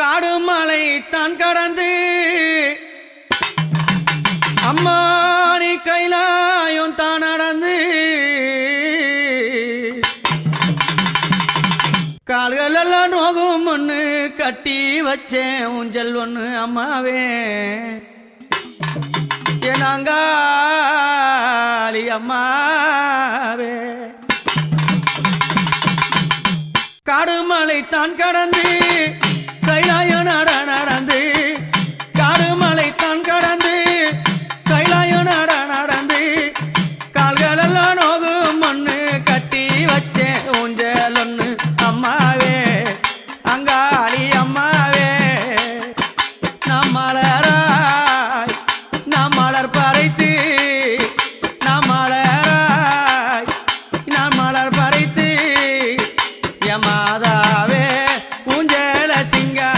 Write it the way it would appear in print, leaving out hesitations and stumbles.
காடு மலை தான் கடந்து அம்மா நீ கைலாயம் தான் நடந்து கால்கள் எல்லாம் நோகும் ஒன்று கட்டி வச்சேன் ஊஞ்சல் ஒன்று அம்மாவே ஏனாங்காளி அம்மாவே காடு மலை தான் கடந்து